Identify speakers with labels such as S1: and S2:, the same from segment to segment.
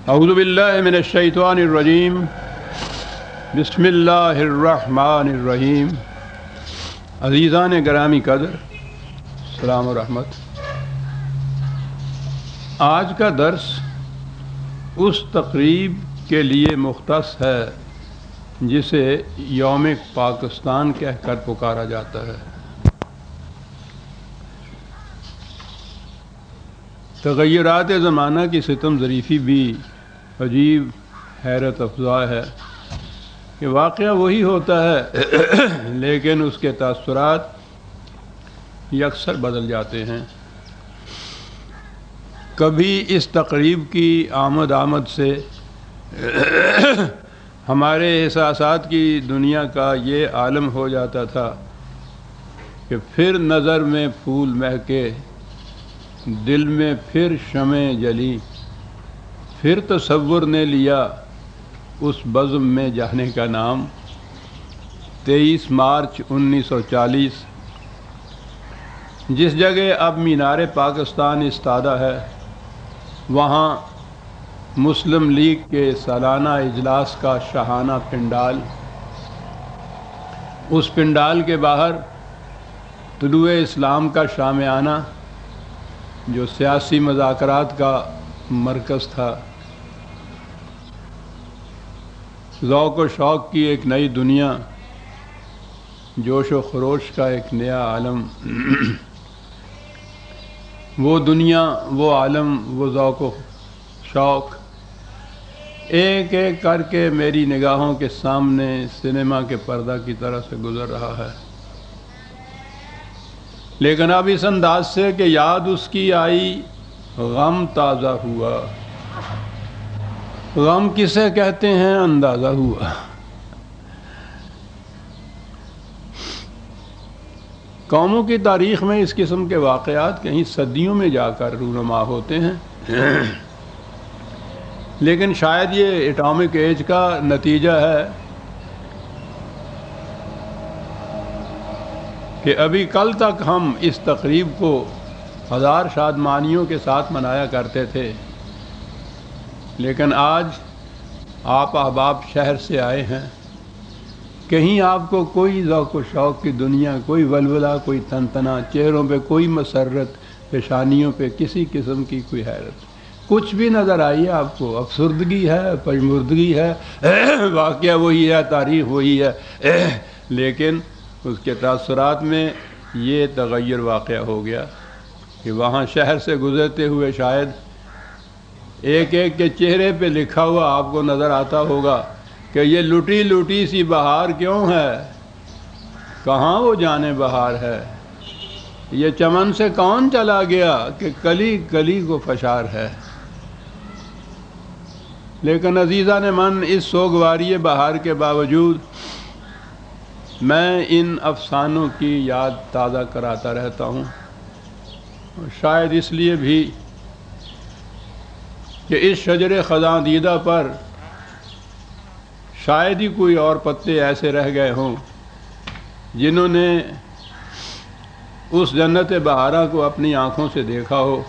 S1: اعوذ باللہ من الشیطان الرجیم بسم اللہ الرحمن الرحیم۔ عزیزان گرامی قدر، سلام و رحمت۔ آج کا درس اس تقریب کے لیے مختص ہے جسے یوم پاکستان کہہ کر پکارا جاتا ہے۔ تغیرات زمانہ کی ستم ظریفی بھی عجیب حیرت افزا ہے کہ واقعہ وہی ہوتا ہے لیکن اس کے تاثرات یکسر بدل جاتے ہیں۔ کبھی اس تقریب کی آمد سے ہمارے احساسات کی دنیا کا یہ عالم ہو جاتا تھا کہ پھر نظر میں پھول مہکے، دل میں پھر شمع جلی، پھر تصور نے لیا اس بزم میں جانے کا نام۔ 23 مارچ 1940 جس جگہ اب مینار پاکستان استادہ ہے، وہاں مسلم لیگ کے سالانہ اجلاس کا شاہانہ پنڈال، اس پنڈال کے باہر طلوع اسلام کا شامیانہ جو سیاسی مذاکرات کا مرکز تھا، ذوق و شوق کی ایک نئی دنیا، جوش و خروش کا ایک نیا عالم۔ وہ دنیا، وہ عالم، وہ ذوق و شوق ایک ایک کر کے میری نگاہوں کے سامنے سنیما کے پردہ کی طرح سے گزر رہا ہے، لیکن اب اس انداز سے کہ یاد اس کی آئی، غم تازہ ہوا۔ غم کسے کہتے ہیں اندازہ ہوا۔ قوموں کی تاریخ میں اس قسم کے واقعات کہیں صدیوں میں جا کر رونما ہوتے ہیں، لیکن شاید یہ ایٹامک ایج کا نتیجہ ہے کہ ابھی کل تک ہم اس تقریب کو ہزار شادمانیوں کے ساتھ منایا کرتے تھے، لیکن آج آپ احباب شہر سے آئے ہیں، کہیں آپ کو کوئی ذوق و شوق کی دنیا، کوئی ولولہ، کوئی تنتنا، چہروں پہ کوئی مسرت، پیشانیوں پہ کسی قسم کی کوئی حیرت، کچھ بھی نظر آئی ہے آپ کو؟ افسردگی ہے، پژمردگی ہے، واقعہ وہی ہے، تاریخ وہی ہے، لیکن اس کے تاثرات میں یہ تغیر واقعہ ہو گیا کہ وہاں شہر سے گزرتے ہوئے شاید ایک ایک کے چہرے پہ لکھا ہوا آپ کو نظر آتا ہوگا کہ یہ لٹی لٹی سی بہار کیوں ہے، کہاں وہ جانے بہار ہے، یہ چمن سے کون چلا گیا کہ کلی کلی کو فشار ہے۔ لیکن عزیزان من، اس سوگواری بہار کے باوجود میں ان افسانوں کی یاد تازہ کراتا رہتا ہوں، اور شاید اس لیے بھی کہ اس شجر خزاں دیدہ پر شاید ہی کوئی اور پتے ایسے رہ گئے ہوں جنہوں نے اس جنت بہارہ کو اپنی آنکھوں سے دیکھا ہو،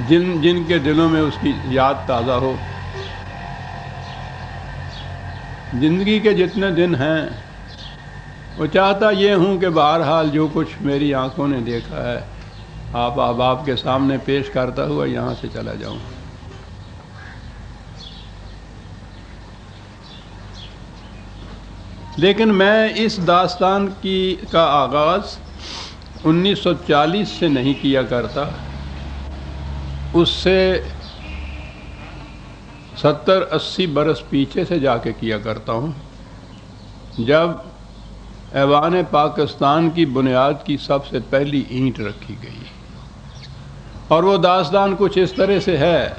S1: جن کے دلوں میں اس کی یاد تازہ ہو۔ زندگی کے جتنے دن ہیں وہ چاہتا یہ ہوں کہ بہرحال جو کچھ میری آنکھوں نے دیکھا ہے آپ احباب کے سامنے پیش کرتا ہوا یہاں سے چلا جاؤں۔ لیکن میں اس داستان کا آغاز 1940 سے نہیں کیا کرتا، اس سے 70-80 برس پیچھے سے جا کے کیا کرتا ہوں، جب ایوان پاکستان کی بنیاد کی سب سے پہلی اینٹ رکھی گئی۔ اور وہ داستان کچھ اس طرح سے ہے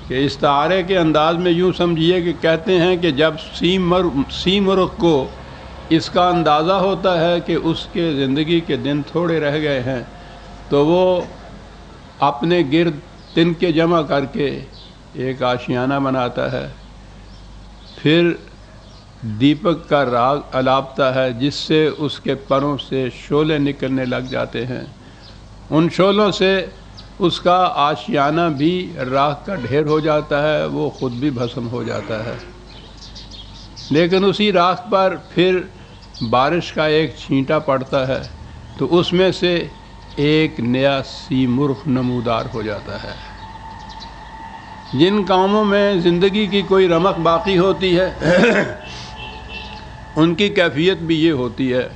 S1: کہ استعارے کے انداز میں یوں سمجھیے کہ کہتے ہیں کہ جب سیمرغ کو اس کا اندازہ ہوتا ہے کہ اس کے زندگی کے دن تھوڑے رہ گئے ہیں تو وہ اپنے گرد تنکے جمع کر کے ایک آشیانہ بناتا ہے، پھر دیپک کا راگ الاپتا ہے جس سے اس کے پروں سے شعلے نکلنے لگ جاتے ہیں، ان شعلوں سے اس کا آشیانہ بھی راکھ کا ڈھیر ہو جاتا ہے، وہ خود بھی بھسم ہو جاتا ہے، لیکن اسی راکھ پر پھر بارش کا ایک چھینٹا پڑتا ہے تو اس میں سے ایک نیا سیمرغ نمودار ہو جاتا ہے۔ جن قوموں میں زندگی کی کوئی رمق باقی ہوتی ہے ان کی کیفیت بھی یہ ہوتی ہے۔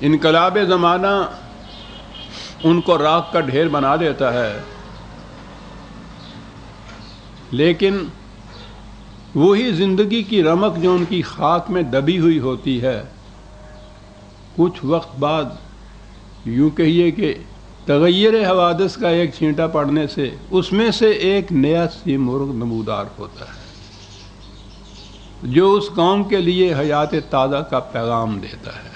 S1: انقلاب زمانہ ان کو راکھ کا ڈھیر بنا دیتا ہے، لیکن وہی زندگی کی رمق جو ان کی خاک میں دبی ہوئی ہوتی ہے، کچھ وقت بعد یوں کہیے کہ تغیر حوادث کا ایک چھینٹا پڑنے سے اس میں سے ایک نیا سیمرغ نمودار ہوتا ہے جو اس قوم کے لیے حیات تازہ کا پیغام دیتا ہے۔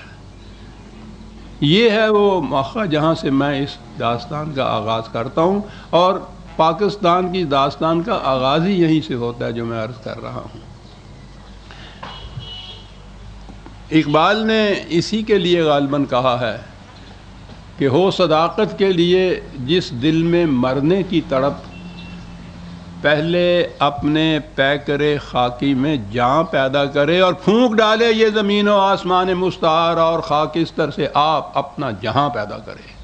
S1: یہ ہے وہ موقع جہاں سے میں اس داستان کا آغاز کرتا ہوں، اور پاکستان کی داستان کا آغاز ہی یہیں سے ہوتا ہے جو میں عرض کر رہا ہوں۔ اقبال نے اسی کے لیے غالباً کہا ہے کہ ہو صداقت کے لیے جس دل میں مرنے کی تڑپ، پہلے اپنے پیکرے خاکی میں جاں پیدا کرے اور پھونک ڈالے یہ زمین و آسمان مستعار، اور خاکستر سے آپ اپنا جہاں پیدا کرے۔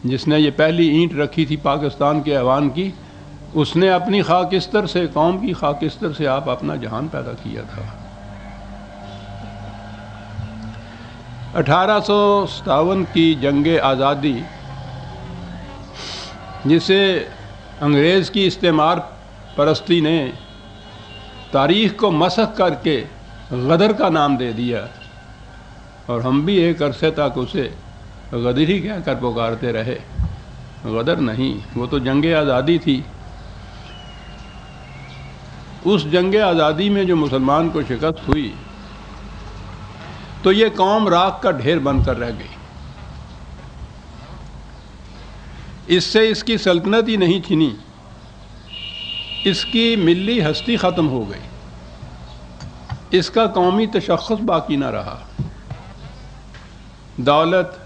S1: جس نے یہ پہلی اینٹ رکھی تھی پاکستان کے ایوان کی، اس نے اپنی خاکستر سے، قوم کی خاکستر سے آپ اپنا جہان پیدا کیا تھا۔ 1857 کی جنگ آزادی، جسے انگریز کی استعمار پرستی نے تاریخ کو مسخ کر کے غدر کا نام دے دیا، اور ہم بھی ایک عرصے تک اسے غدر ہی کہہ کر پکارتے رہے۔ غدر نہیں، وہ تو جنگ آزادی تھی۔ اس جنگ آزادی میں جو مسلمان کو شکست ہوئی تو یہ قوم راکھ کا ڈھیر بن کر رہ گئی۔ اس سے اس کی سلطنت ہی نہیں چھنی، اس کی ملی ہستی ختم ہو گئی، اس کا قومی تشخص باقی نہ رہا۔ دولت،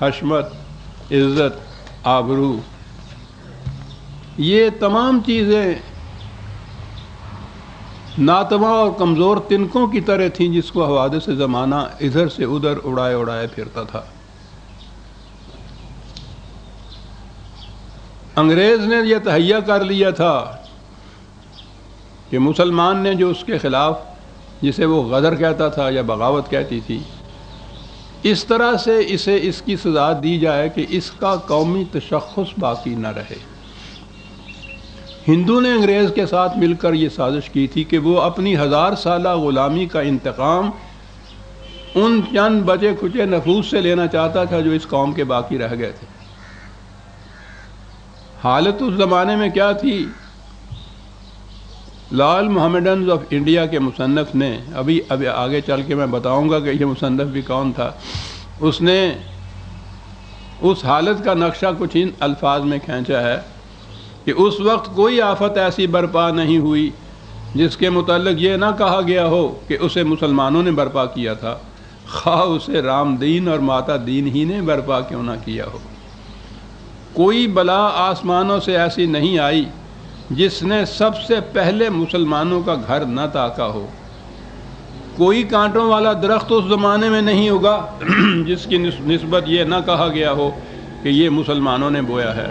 S1: حشمت، عزت، آبرو، یہ تمام چیزیں ناتواں اور کمزور تنکوں کی طرح تھیں جس کو حوادث زمانہ ادھر سے ادھر اڑائے اڑائے پھرتا تھا۔ انگریز نے یہ تہیہ کر لیا تھا کہ مسلمان نے جو اس کے خلاف، جسے وہ غدر کہتا تھا یا بغاوت کہتی تھی، اس طرح سے اسے اس کی سزا دی جائے کہ اس کا قومی تشخص باقی نہ رہے۔ ہندو نے انگریز کے ساتھ مل کر یہ سازش کی تھی کہ وہ اپنی 1000 سالہ غلامی کا انتقام ان چند بچے کھچے نفوس سے لینا چاہتا تھا جو اس قوم کے باقی رہ گئے تھے۔ حالت اس زمانے میں کیا تھی؟ لال محمڈنز آف انڈیا کے مصنف نے، ابھی آگے چل کے میں بتاؤں گا کہ یہ مصنف بھی کون تھا، اس نے اس حالت کا نقشہ کچھ ان الفاظ میں کھینچا ہے کہ اس وقت کوئی آفت ایسی برپا نہیں ہوئی جس کے متعلق یہ نہ کہا گیا ہو کہ اسے مسلمانوں نے برپا کیا تھا، خواہ اسے رام دین اور ماتا دین ہی نے برپا کیوں نہ کیا ہو۔ کوئی بلا آسمانوں سے ایسی نہیں آئی جس نے سب سے پہلے مسلمانوں کا گھر نہ تاکا ہو۔ کوئی کانٹوں والا درخت اس زمانے میں نہیں ہوگا جس کی نسبت یہ نہ کہا گیا ہو کہ یہ مسلمانوں نے بویا ہے۔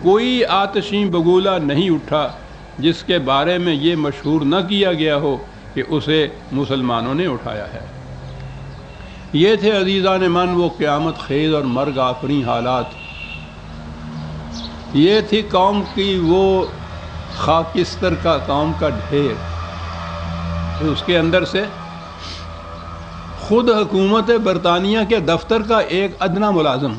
S1: کوئی آتشیں بگولا نہیں اٹھا جس کے بارے میں یہ مشہور نہ کیا گیا ہو کہ اسے مسلمانوں نے اٹھایا ہے۔ یہ تھے عزیزان من وہ قیامت خیز اور مرگ آفریں حالات، یہ تھی قوم کی وہ خاکستر کا قوم کا ڈھیر، اس کے اندر سے خود حکومت برطانیہ کے دفتر کا ایک ادنا ملازم،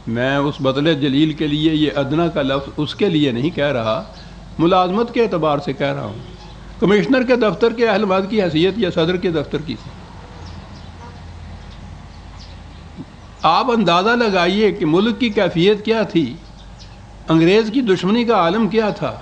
S1: میں اس بدلے جلیل کے لیے یہ ادنا کا لفظ اس کے لیے نہیں کہہ رہا، ملازمت کے اعتبار سے کہہ رہا ہوں، کمشنر کے دفتر کے اہل ماد کی حیثیت یا صدر کے دفتر کی تھی۔ آپ اندازہ لگائیے کہ ملک کی کیفیت کیا تھی، انگریز کی دشمنی کا عالم کیا تھا۔